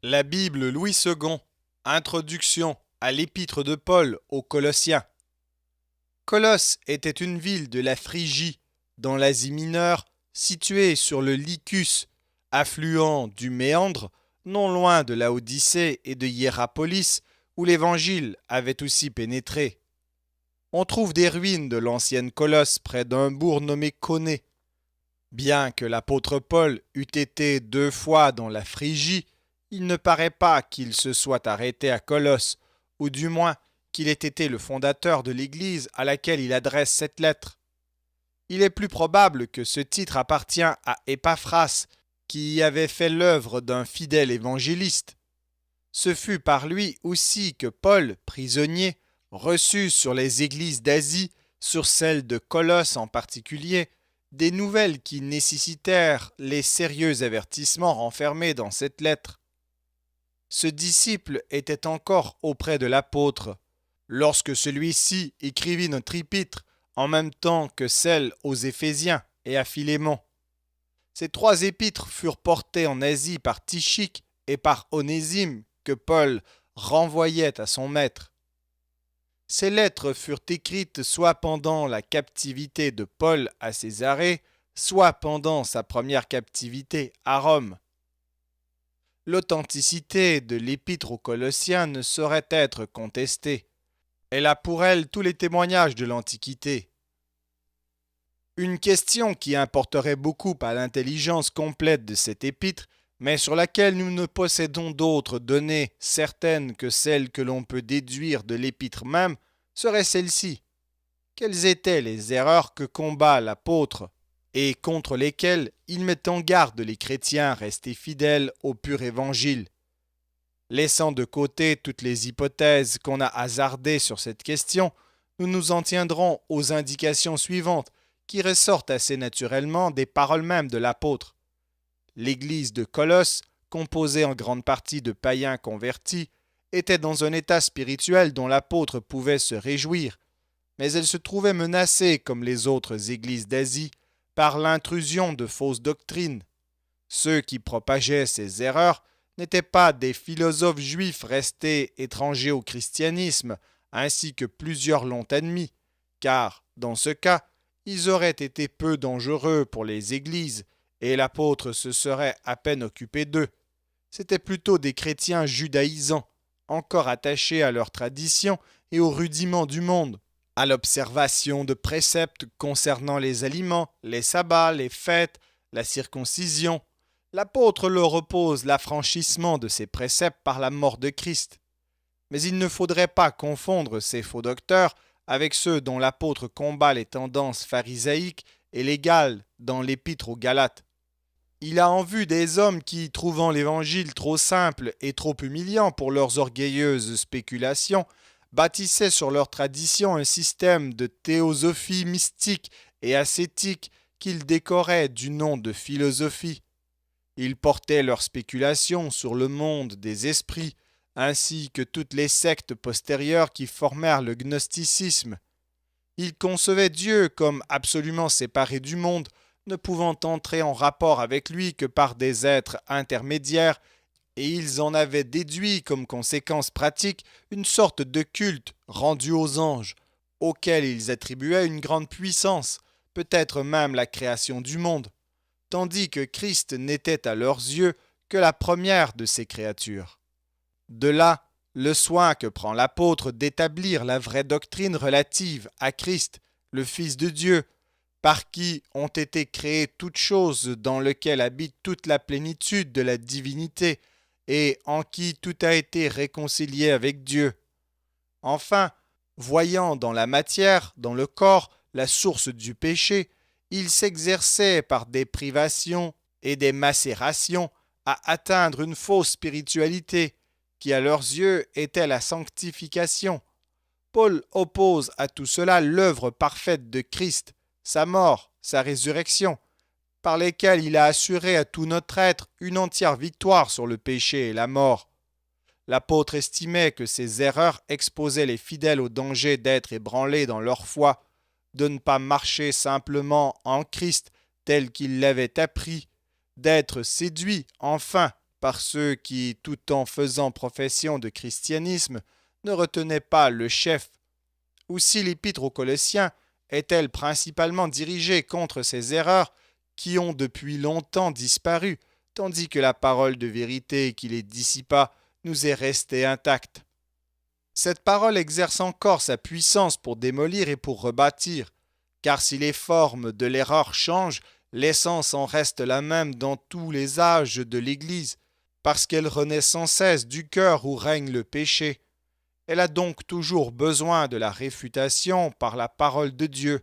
La Bible Louis II. Introduction à l'épître de Paul aux Colossiens. Colosse était une ville de la Phrygie, dans l'Asie mineure, située sur le Lycus, affluent du Méandre, non loin de la Odyssée et de Hiérapolis, où l'Évangile avait aussi pénétré. On trouve des ruines de l'ancienne Colosse près d'un bourg nommé Coné. Bien que l'apôtre Paul eût été 2 fois dans la Phrygie, il ne paraît pas qu'il se soit arrêté à Colosse, ou du moins qu'il ait été le fondateur de l'Église à laquelle il adresse cette lettre. Il est plus probable que ce titre appartient à Épaphras, qui y avait fait l'œuvre d'un fidèle évangéliste. Ce fut par lui aussi que Paul, prisonnier, reçut sur les églises d'Asie, sur celle de Colosse en particulier, des nouvelles qui nécessitèrent les sérieux avertissements renfermés dans cette lettre. Ce disciple était encore auprès de l'apôtre, lorsque celui-ci écrivit notre épître en même temps que celle aux Éphésiens et à Philémon. Ces 3 épîtres furent portées en Asie par Tychique et par Onésime que Paul renvoyait à son maître. Ces lettres furent écrites soit pendant la captivité de Paul à Césarée, soit pendant sa première captivité à Rome. L'authenticité de l'épître aux Colossiens ne saurait être contestée. Elle a pour elle tous les témoignages de l'Antiquité. Une question qui importerait beaucoup à l'intelligence complète de cet épître, mais sur laquelle nous ne possédons d'autres données certaines que celles que l'on peut déduire de l'épître même, serait celle-ci. Quelles étaient les erreurs que combat l'apôtre et contre lesquelles il met en garde les chrétiens restés fidèles au pur évangile? Laissant de côté toutes les hypothèses qu'on a hasardées sur cette question, nous nous en tiendrons aux indications suivantes qui ressortent assez naturellement des paroles mêmes de l'apôtre. L'Église de Colosse, composée en grande partie de païens convertis, était dans un état spirituel dont l'apôtre pouvait se réjouir, mais elle se trouvait menacée, comme les autres églises d'Asie, par l'intrusion de fausses doctrines. Ceux qui propageaient ces erreurs n'étaient pas des philosophes juifs restés étrangers au christianisme, ainsi que plusieurs l'ont admis, car, dans ce cas, ils auraient été peu dangereux pour les églises, et l'apôtre se serait à peine occupé d'eux. C'étaient plutôt des chrétiens judaïsants, encore attachés à leurs traditions et aux rudiments du monde, à l'observation de préceptes concernant les aliments, les sabbats, les fêtes, la circoncision. L'apôtre leur oppose l'affranchissement de ces préceptes par la mort de Christ. Mais il ne faudrait pas confondre ces faux docteurs avec ceux dont l'apôtre combat les tendances pharisaïques et légales dans l'épître aux Galates. Il a en vue des hommes qui, trouvant l'évangile trop simple et trop humiliant pour leurs orgueilleuses spéculations, bâtissaient sur leur tradition un système de théosophie mystique et ascétique qu'ils décoraient du nom de philosophie. Ils portaient leurs spéculations sur le monde des esprits, ainsi que toutes les sectes postérieures qui formèrent le gnosticisme. Ils concevaient Dieu comme absolument séparé du monde, ne pouvant entrer en rapport avec lui que par des êtres intermédiaires, et ils en avaient déduit comme conséquence pratique une sorte de culte rendu aux anges, auquel ils attribuaient une grande puissance, peut-être même la création du monde, tandis que Christ n'était à leurs yeux que la première de ces créatures. De là, le soin que prend l'apôtre d'établir la vraie doctrine relative à Christ, le Fils de Dieu, par qui ont été créées toutes choses, dans lequel habite toute la plénitude de la divinité, et en qui tout a été réconcilié avec Dieu. Enfin, voyant dans la matière, dans le corps, la source du péché, il s'exerçait par des privations et des macérations à atteindre une fausse spiritualité, qui à leurs yeux était la sanctification. Paul oppose à tout cela l'œuvre parfaite de Christ, sa mort, sa résurrection, par lesquelles il a assuré à tout notre être une entière victoire sur le péché et la mort. L'apôtre estimait que ces erreurs exposaient les fidèles au danger d'être ébranlés dans leur foi, de ne pas marcher simplement en Christ tel qu'il l'avait appris, d'être séduits, enfin, par ceux qui, tout en faisant profession de christianisme, ne retenaient pas le chef. Aussi l'épître aux Colossiens est-elle principalement dirigée contre ces erreurs qui ont depuis longtemps disparu, tandis que la parole de vérité qui les dissipa nous est restée intacte. Cette parole exerce encore sa puissance pour démolir et pour rebâtir, car si les formes de l'erreur changent, l'essence en reste la même dans tous les âges de l'Église, parce qu'elle renaît sans cesse du cœur où règne le péché. Elle a donc toujours besoin de la réfutation par la parole de Dieu.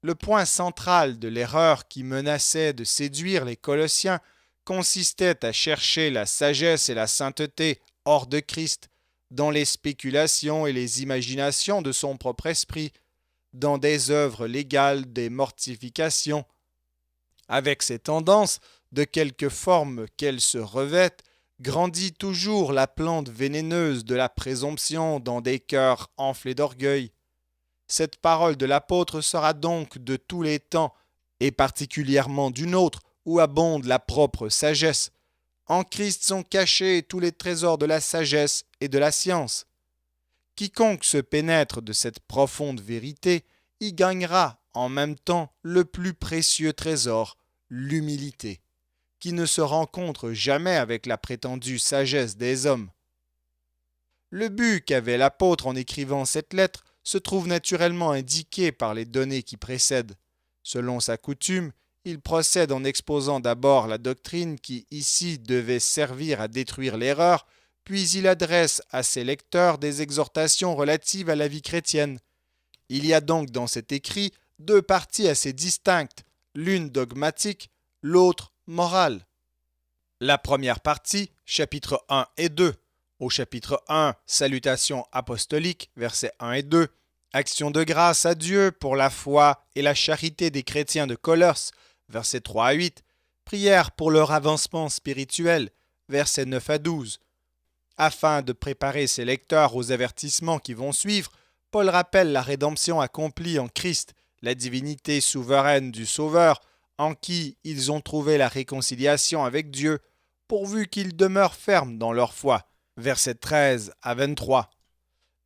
Le point central de l'erreur qui menaçait de séduire les Colossiens consistait à chercher la sagesse et la sainteté hors de Christ, dans les spéculations et les imaginations de son propre esprit, dans des œuvres légales des mortifications. Avec ces tendances, de quelque forme qu'elles se revêtent, grandit toujours la plante vénéneuse de la présomption dans des cœurs enflés d'orgueil. Cette parole de l'apôtre sera donc de tous les temps, et particulièrement du nôtre, où abonde la propre sagesse. En Christ sont cachés tous les trésors de la sagesse et de la science. Quiconque se pénètre de cette profonde vérité y gagnera en même temps le plus précieux trésor, l'humilité, qui ne se rencontre jamais avec la prétendue sagesse des hommes. Le but qu'avait l'apôtre en écrivant cette lettre se trouve naturellement indiqué par les données qui précèdent. Selon sa coutume, il procède en exposant d'abord la doctrine qui ici devait servir à détruire l'erreur, puis il adresse à ses lecteurs des exhortations relatives à la vie chrétienne. Il y a donc dans cet écrit deux parties assez distinctes, l'une dogmatique, l'autre morale. La première partie, chapitres 1 et 2. Au chapitre 1, Salutations apostoliques, versets 1 et 2. Action de grâce à Dieu pour la foi et la charité des chrétiens de Colosse, versets 3 à 8. Prière pour leur avancement spirituel, versets 9 à 12. Afin de préparer ses lecteurs aux avertissements qui vont suivre, Paul rappelle la rédemption accomplie en Christ, la divinité souveraine du Sauveur, en qui ils ont trouvé la réconciliation avec Dieu, pourvu qu'ils demeurent fermes dans leur foi. Versets 13 à 23.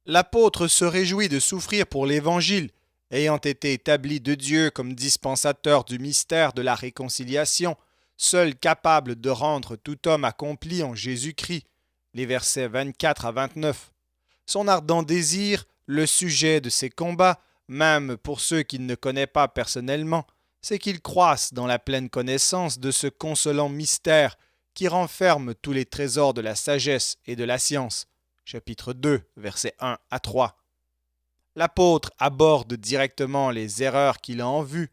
L'apôtre se réjouit de souffrir pour l'Évangile, ayant été établi de Dieu comme dispensateur du mystère de la réconciliation, seul capable de rendre tout homme accompli en Jésus-Christ. Les versets 24 à 29. Son ardent désir, le sujet de ses combats, même pour ceux qu'il ne connaît pas personnellement, c'est qu'ils croissent dans la pleine connaissance de ce consolant mystère qui renferme tous les trésors de la sagesse et de la science. Chapitre 2, versets 1 à 3. L'apôtre aborde directement les erreurs qu'il a en vue,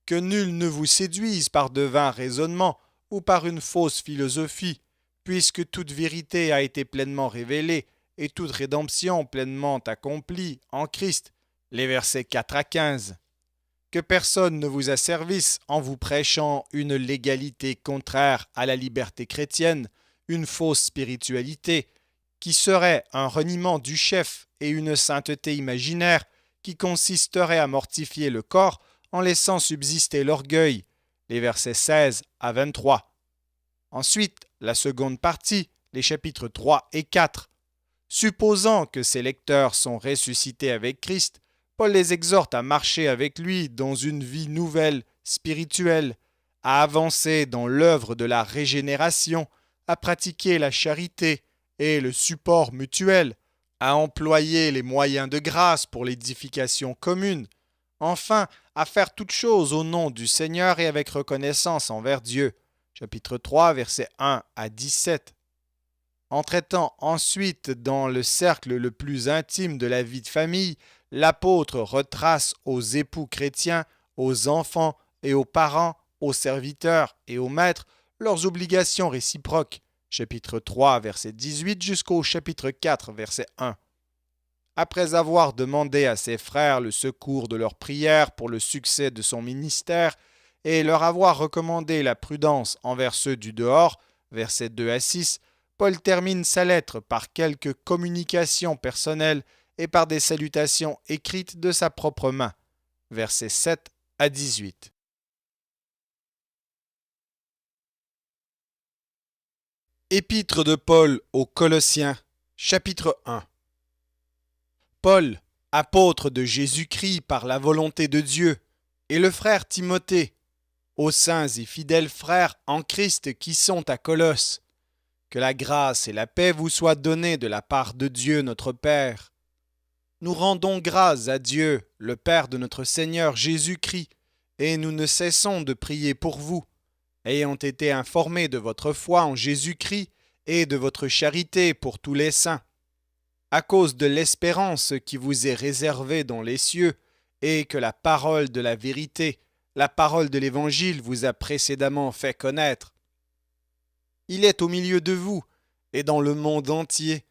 que nul ne vous séduise par de vains raisonnements ou par une fausse philosophie, puisque toute vérité a été pleinement révélée et toute rédemption pleinement accomplie en Christ. Les versets 4 à 15. Que personne ne vous asservisse en vous prêchant une légalité contraire à la liberté chrétienne, une fausse spiritualité, qui serait un reniement du chef et une sainteté imaginaire qui consisterait à mortifier le corps en laissant subsister l'orgueil. Les versets 16 à 23. Ensuite, la seconde partie, les chapitres 3 et 4. Supposant que ces lecteurs sont ressuscités avec Christ, Paul les exhorte à marcher avec lui dans une vie nouvelle, spirituelle, à avancer dans l'œuvre de la régénération, à pratiquer la charité et le support mutuel, à employer les moyens de grâce pour l'édification commune, enfin à faire toutes choses au nom du Seigneur et avec reconnaissance envers Dieu. Chapitre 3, versets 1 à 17. En traitant ensuite dans le cercle le plus intime de la vie de famille, l'apôtre retrace aux époux chrétiens, aux enfants et aux parents, aux serviteurs et aux maîtres leurs obligations réciproques. Chapitre 3, verset 18 jusqu'au chapitre 4, verset 1. Après avoir demandé à ses frères le secours de leurs prières pour le succès de son ministère et leur avoir recommandé la prudence envers ceux du dehors, versets 2 à 6, Paul termine sa lettre par quelques communications personnelles et par des salutations écrites de sa propre main, versets 7 à 18. Épître de Paul aux Colossiens, chapitre 1. Paul, apôtre de Jésus-Christ par la volonté de Dieu, et le frère Timothée, aux saints et fidèles frères en Christ qui sont à Colosse, que la grâce et la paix vous soient données de la part de Dieu notre Père. Nous rendons grâce à Dieu, le Père de notre Seigneur Jésus-Christ, et nous ne cessons de prier pour vous, ayant été informés de votre foi en Jésus-Christ et de votre charité pour tous les saints, à cause de l'espérance qui vous est réservée dans les cieux, et que la parole de la vérité, la parole de l'Évangile vous a précédemment fait connaître. Il est au milieu de vous, et dans le monde entier.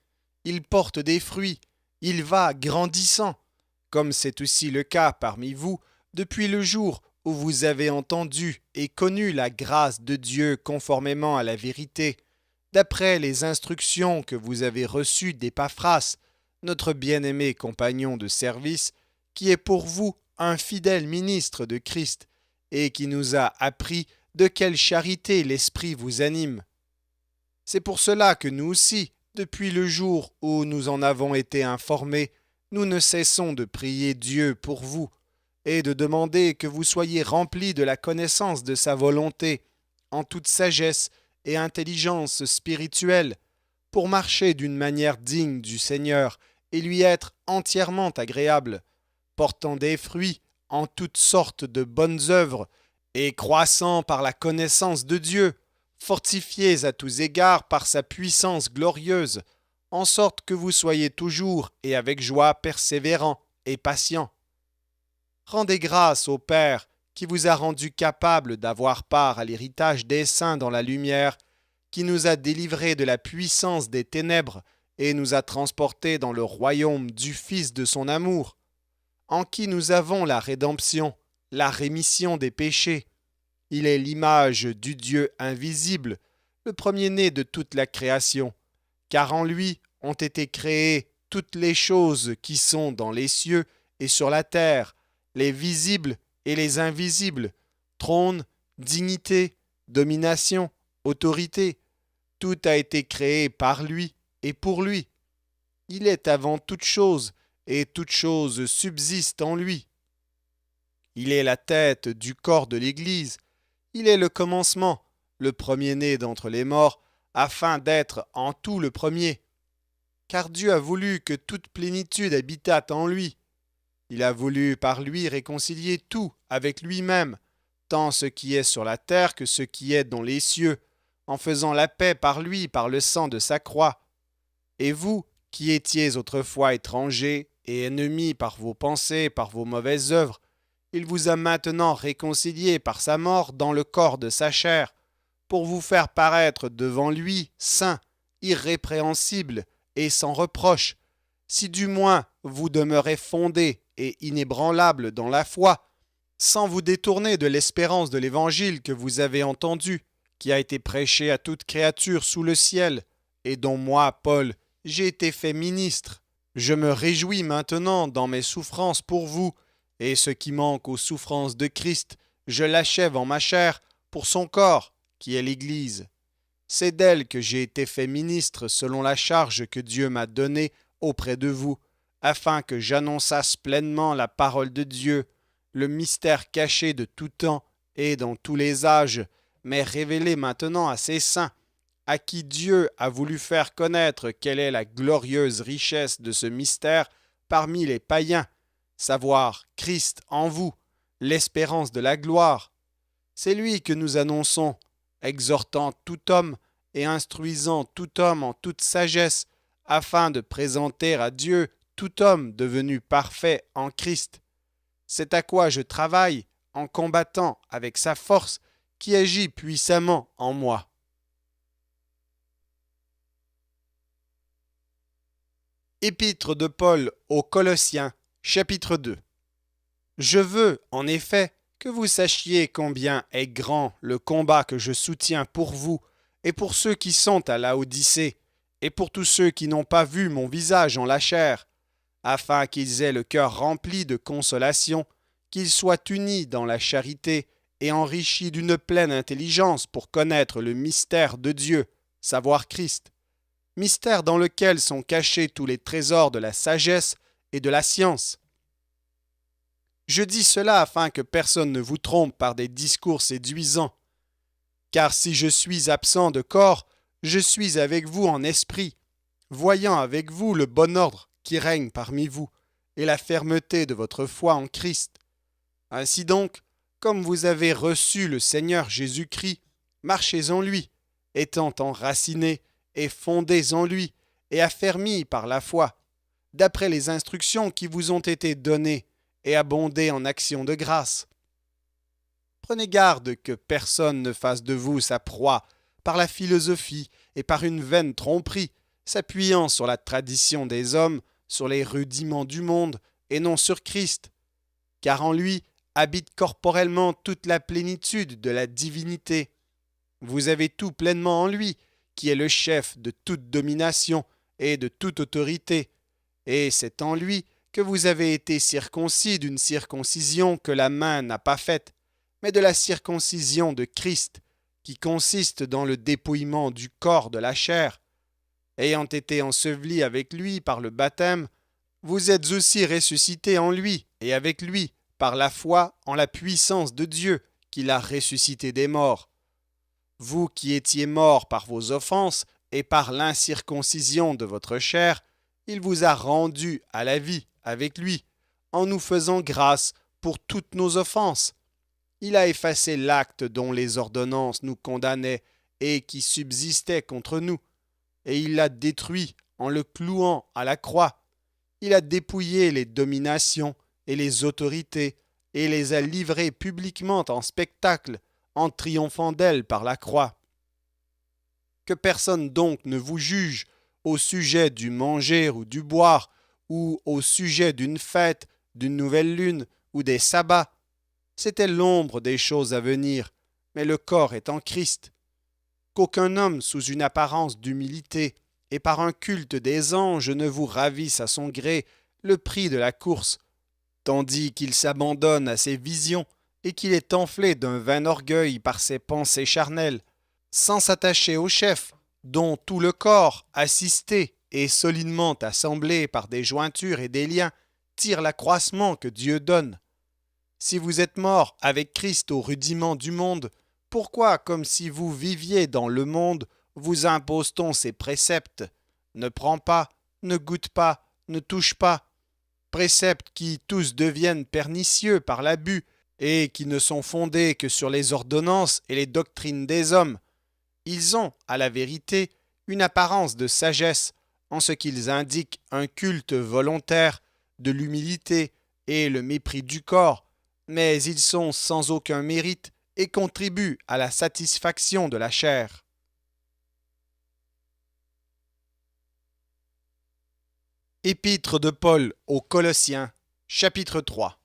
Il porte des fruits, il va grandissant, comme c'est aussi le cas parmi vous depuis le jour où vous avez entendu et connu la grâce de Dieu conformément à la vérité, d'après les instructions que vous avez reçues d'Épaphras, notre bien-aimé compagnon de service, qui est pour vous un fidèle ministre de Christ, et qui nous a appris de quelle charité l'Esprit vous anime. C'est pour cela que nous aussi, depuis le jour où nous en avons été informés, nous ne cessons de prier Dieu pour vous, et de demander que vous soyez remplis de la connaissance de sa volonté, en toute sagesse et intelligence spirituelle, pour marcher d'une manière digne du Seigneur et lui être entièrement agréable, portant des fruits en toutes sortes de bonnes œuvres, et croissant par la connaissance de Dieu, fortifiés à tous égards par sa puissance glorieuse, en sorte que vous soyez toujours et avec joie persévérants et patients. Rendez grâce au Père qui vous a rendu capable d'avoir part à l'héritage des saints dans la lumière, qui nous a délivrés de la puissance des ténèbres et nous a transportés dans le royaume du Fils de son amour, en qui nous avons la rédemption, la rémission des péchés. Il est l'image du Dieu invisible, le premier-né de toute la création, car en lui ont été créées toutes les choses qui sont dans les cieux et sur la terre, les visibles et les invisibles, trône, dignité, domination, autorité. Tout a été créé par lui et pour lui. Il est avant toute chose, et toute chose subsiste en lui. Il est la tête du corps de l'Église. Il est le commencement, le premier-né d'entre les morts, afin d'être en tout le premier. Car Dieu a voulu que toute plénitude habitât en lui. Il a voulu par lui réconcilier tout avec lui-même, tant ce qui est sur la terre que ce qui est dans les cieux, en faisant la paix par lui par le sang de sa croix. Et vous, qui étiez autrefois étrangers et ennemis par vos pensées, par vos mauvaises œuvres, il vous a maintenant réconciliés par sa mort dans le corps de sa chair, pour vous faire paraître devant lui saints, irrépréhensibles et sans reproche, si du moins vous demeurez fondés et inébranlables dans la foi, sans vous détourner de l'espérance de l'Évangile que vous avez entendu, qui a été prêché à toute créature sous le ciel, et dont moi, Paul, j'ai été fait ministre. Je me réjouis maintenant dans mes souffrances pour vous, et ce qui manque aux souffrances de Christ, je l'achève en ma chair pour son corps, qui est l'Église. C'est d'elle que j'ai été fait ministre selon la charge que Dieu m'a donnée auprès de vous, afin que j'annonçasse pleinement la parole de Dieu, le mystère caché de tout temps et dans tous les âges, mais révélé maintenant à ses saints, à qui Dieu a voulu faire connaître quelle est la glorieuse richesse de ce mystère parmi les païens, savoir Christ en vous, l'espérance de la gloire. C'est lui que nous annonçons, exhortant tout homme et instruisant tout homme en toute sagesse, afin de présenter à Dieu tout homme devenu parfait en Christ. C'est à quoi je travaille en combattant avec sa force qui agit puissamment en moi. Épître de Paul aux Colossiens, chapitre 2. Je veux, en effet, que vous sachiez combien est grand le combat que je soutiens pour vous et pour ceux qui sont à Laodicée, et pour tous ceux qui n'ont pas vu mon visage en la chair, afin qu'ils aient le cœur rempli de consolation, qu'ils soient unis dans la charité et enrichis d'une pleine intelligence pour connaître le mystère de Dieu, savoir Christ, mystère dans lequel sont cachés tous les trésors de la sagesse et de la science. Je dis cela afin que personne ne vous trompe par des discours séduisants. Car si je suis absent de corps, je suis avec vous en esprit, voyant avec vous le bon ordre qui règne parmi vous, et la fermeté de votre foi en Christ. Ainsi donc, comme vous avez reçu le Seigneur Jésus-Christ, marchez en lui, étant enracinés et fondés en lui, et affermis par la foi, d'après les instructions qui vous ont été données, et abondez en actions de grâce. Prenez garde que personne ne fasse de vous sa proie par la philosophie et par une vaine tromperie, s'appuyant sur la tradition des hommes, sur les rudiments du monde, et non sur Christ. Car en lui habite corporellement toute la plénitude de la divinité. Vous avez tout pleinement en lui, qui est le chef de toute domination et de toute autorité. Et c'est en lui que vous avez été circoncis d'une circoncision que la main n'a pas faite, mais de la circoncision de Christ, qui consiste dans le dépouillement du corps de la chair. Ayant été ensevelis avec lui par le baptême, vous êtes aussi ressuscités en lui et avec lui par la foi en la puissance de Dieu qui l'a ressuscité des morts. Vous qui étiez morts par vos offenses et par l'incirconcision de votre chair, il vous a rendus à la vie avec lui, en nous faisant grâce pour toutes nos offenses. Il a effacé l'acte dont les ordonnances nous condamnaient et qui subsistait contre nous, et il l'a détruit en le clouant à la croix. Il a dépouillé les dominations et les autorités, et les a livrées publiquement en spectacle, en triomphant d'elles par la croix. Que personne donc ne vous juge au sujet du manger ou du boire, ou au sujet d'une fête, d'une nouvelle lune, ou des sabbats. C'était l'ombre des choses à venir, mais le corps est en Christ. Qu'aucun homme, sous une apparence d'humilité, et par un culte des anges, ne vous ravisse à son gré le prix de la course, tandis qu'il s'abandonne à ses visions et qu'il est enflé d'un vain orgueil par ses pensées charnelles, sans s'attacher au chef, dont tout le corps, assisté et solidement assemblé par des jointures et des liens, tire l'accroissement que Dieu donne. Si vous êtes morts avec Christ au rudiment du monde, pourquoi, comme si vous viviez dans le monde, vous impose-t-on ces préceptes? Ne prends pas, ne goûte pas, ne touche pas. Préceptes qui tous deviennent pernicieux par l'abus et qui ne sont fondés que sur les ordonnances et les doctrines des hommes. Ils ont, à la vérité, une apparence de sagesse, en ce qu'ils indiquent un culte volontaire, de l'humilité et le mépris du corps, mais ils sont sans aucun mérite et contribuent à la satisfaction de la chair. Épître de Paul aux Colossiens, chapitre 3.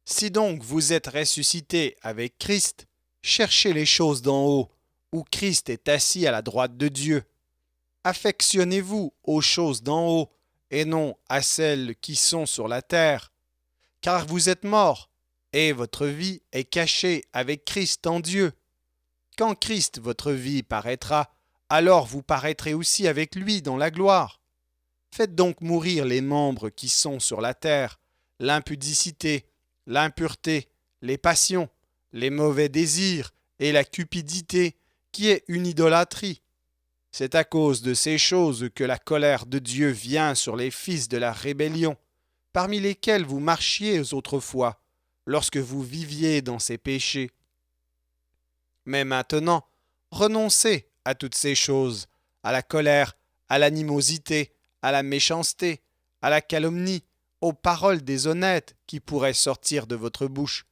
Si donc vous êtes ressuscités avec Christ, cherchez les choses d'en haut, où Christ est assis à la droite de Dieu. Affectionnez-vous aux choses d'en haut, et non à celles qui sont sur la terre. Car vous êtes morts, et votre vie est cachée avec Christ en Dieu. Quand Christ, votre vie, paraîtra, alors vous paraîtrez aussi avec lui dans la gloire. Faites donc mourir les membres qui sont sur la terre, l'impudicité, l'impureté, les passions, les mauvais désirs et la cupidité, qui est une idolâtrie. C'est à cause de ces choses que la colère de Dieu vient sur les fils de la rébellion, parmi lesquels vous marchiez autrefois, lorsque vous viviez dans ces péchés. Mais maintenant, renoncez à toutes ces choses, à la colère, à l'animosité, à la méchanceté, à la calomnie, aux paroles déshonnêtes qui pourraient sortir de votre bouche.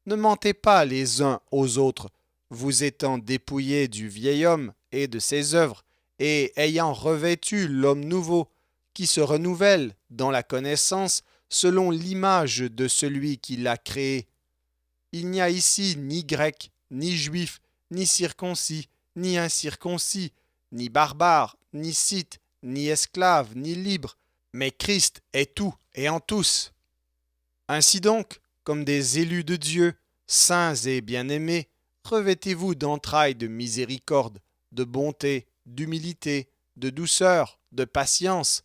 Ne mentez pas les uns aux autres, vous étant dépouillés du vieil homme et de ses œuvres, et ayant revêtu l'homme nouveau, qui se renouvelle dans la connaissance selon l'image de celui qui l'a créé. Il n'y a ici ni grec, ni juif, ni circoncis, ni incirconcis, ni barbare, ni scythe, ni esclave, ni libre, mais Christ est tout et en tous. Ainsi donc, comme des élus de Dieu, saints et bien-aimés, revêtez-vous d'entrailles de miséricorde, de bonté, d'humilité, de douceur, de patience.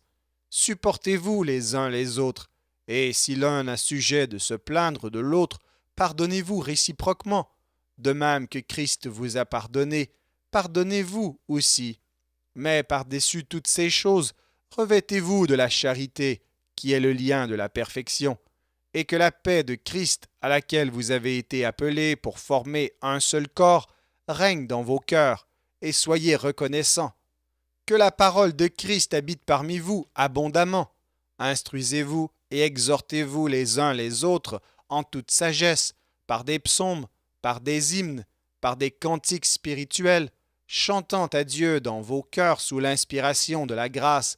Supportez-vous les uns les autres, et si l'un a sujet de se plaindre de l'autre, pardonnez-vous réciproquement. De même que Christ vous a pardonné, pardonnez-vous aussi. Mais par-dessus toutes ces choses, revêtez-vous de la charité, qui est le lien de la perfection, et que la paix de Christ, à laquelle vous avez été appelés pour former un seul corps, règne dans vos cœurs, et soyez reconnaissants. Que la parole de Christ habite parmi vous abondamment. Instruisez-vous et exhortez-vous les uns les autres en toute sagesse, par des psaumes, par des hymnes, par des cantiques spirituels, chantant à Dieu dans vos cœurs sous l'inspiration de la grâce.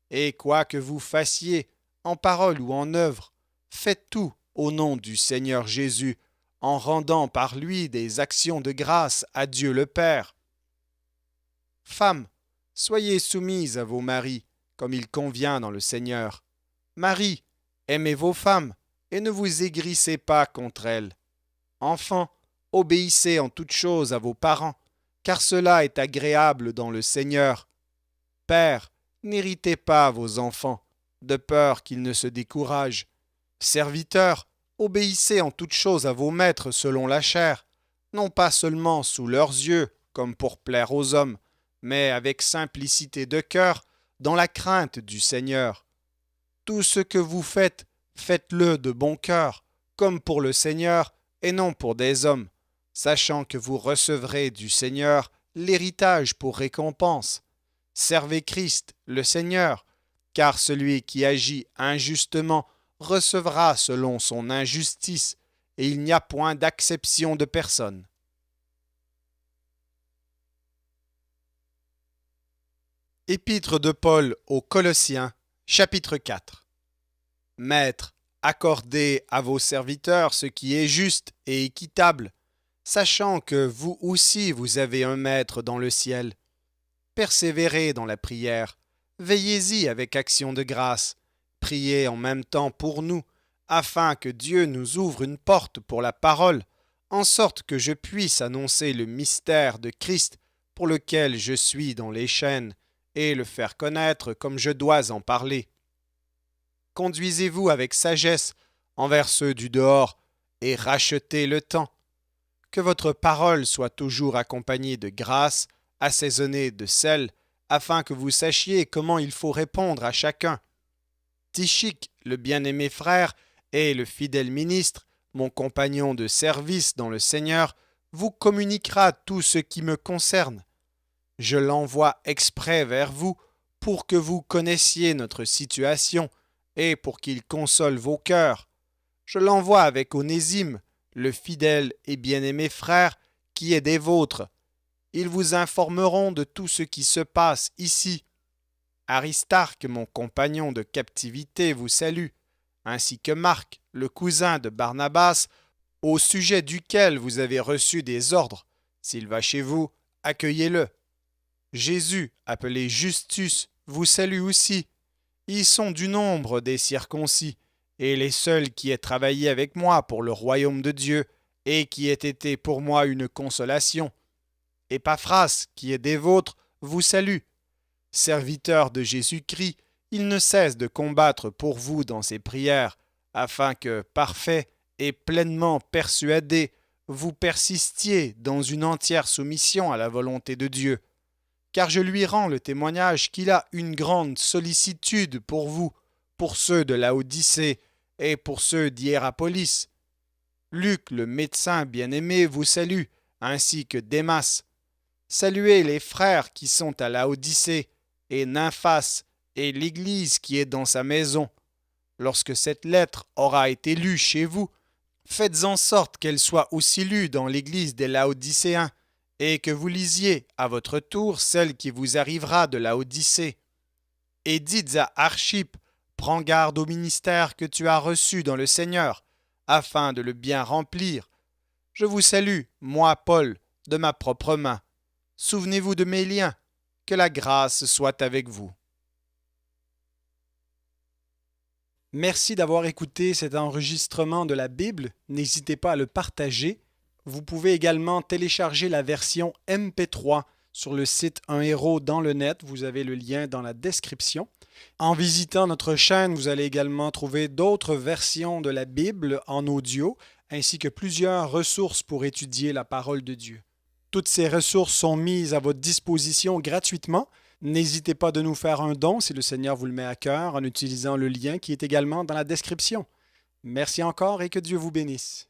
Et quoi que vous fassiez, en parole ou en œuvre, faites tout au nom du Seigneur Jésus, en rendant par lui des actions de grâce à Dieu le Père. Femmes, soyez soumises à vos maris, comme il convient dans le Seigneur. Maris, aimez vos femmes, et ne vous aigrissez pas contre elles. Enfants, obéissez en toutes choses à vos parents, car cela est agréable dans le Seigneur. Pères, n'irritez pas vos enfants, de peur qu'ils ne se découragent. Serviteurs, obéissez en toutes choses à vos maîtres selon la chair, non pas seulement sous leurs yeux, comme pour plaire aux hommes, mais avec simplicité de cœur, dans la crainte du Seigneur. Tout ce que vous faites, faites-le de bon cœur, comme pour le Seigneur, et non pour des hommes, sachant que vous recevrez du Seigneur l'héritage pour récompense. Servez Christ, le Seigneur, car celui qui agit injustement recevra selon son injustice, et il n'y a point d'acception de personne. Épître de Paul aux Colossiens, chapitre 4. Maîtres, accordez à vos serviteurs ce qui est juste et équitable, sachant que vous aussi vous avez un Maître dans le ciel. Persévérez dans la prière, veillez-y avec action de grâce, priez en même temps pour nous, afin que Dieu nous ouvre une porte pour la parole, en sorte que je puisse annoncer le mystère de Christ pour lequel je suis dans les chaînes, et le faire connaître comme je dois en parler. Conduisez-vous avec sagesse envers ceux du dehors, et rachetez le temps. Que votre parole soit toujours accompagnée de grâce, assaisonnée de sel, afin que vous sachiez comment il faut répondre à chacun. Tychik, le bien-aimé frère, et le fidèle ministre, mon compagnon de service dans le Seigneur, vous communiquera tout ce qui me concerne. Je l'envoie exprès vers vous pour que vous connaissiez notre situation et pour qu'il console vos cœurs. Je l'envoie avec Onésime, le fidèle et bien-aimé frère qui est des vôtres. Ils vous informeront de tout ce qui se passe ici. Aristarque, mon compagnon de captivité, vous salue, ainsi que Marc, le cousin de Barnabas, au sujet duquel vous avez reçu des ordres. S'il va chez vous, accueillez-le. Jésus, appelé Justus, vous salue aussi. Ils sont du nombre des circoncis, et les seuls qui aient travaillé avec moi pour le royaume de Dieu, et qui aient été pour moi une consolation. Épaphras, qui est des vôtres, vous salue. Serviteur de Jésus-Christ, il ne cesse de combattre pour vous dans ses prières, afin que, parfait et pleinement persuadé, vous persistiez dans une entière soumission à la volonté de Dieu. Car je lui rends le témoignage qu'il a une grande sollicitude pour vous, pour ceux de Laodicée et pour ceux d'Hiérapolis. Luc, le médecin bien-aimé, vous salue, ainsi que Démas. Saluez les frères qui sont à Laodicée, et Nymphas, et l'Église qui est dans sa maison. Lorsque cette lettre aura été lue chez vous, faites en sorte qu'elle soit aussi lue dans l'Église des Laodicéens, et que vous lisiez à votre tour celle qui vous arrivera de Laodicée. Et dites à Archippe, prends garde au ministère que tu as reçu dans le Seigneur, afin de le bien remplir. Je vous salue, moi Paul, de ma propre main. Souvenez-vous de mes liens, que la grâce soit avec vous. Merci d'avoir écouté cet enregistrement de la Bible. N'hésitez pas à le partager. Vous pouvez également télécharger la version MP3 sur le site Un héros dans le net. Vous avez le lien dans la description. En visitant notre chaîne, vous allez également trouver d'autres versions de la Bible en audio, ainsi que plusieurs ressources pour étudier la parole de Dieu. Toutes ces ressources sont mises à votre disposition gratuitement. N'hésitez pas de nous faire un don si le Seigneur vous le met à cœur en utilisant le lien qui est également dans la description. Merci encore et que Dieu vous bénisse.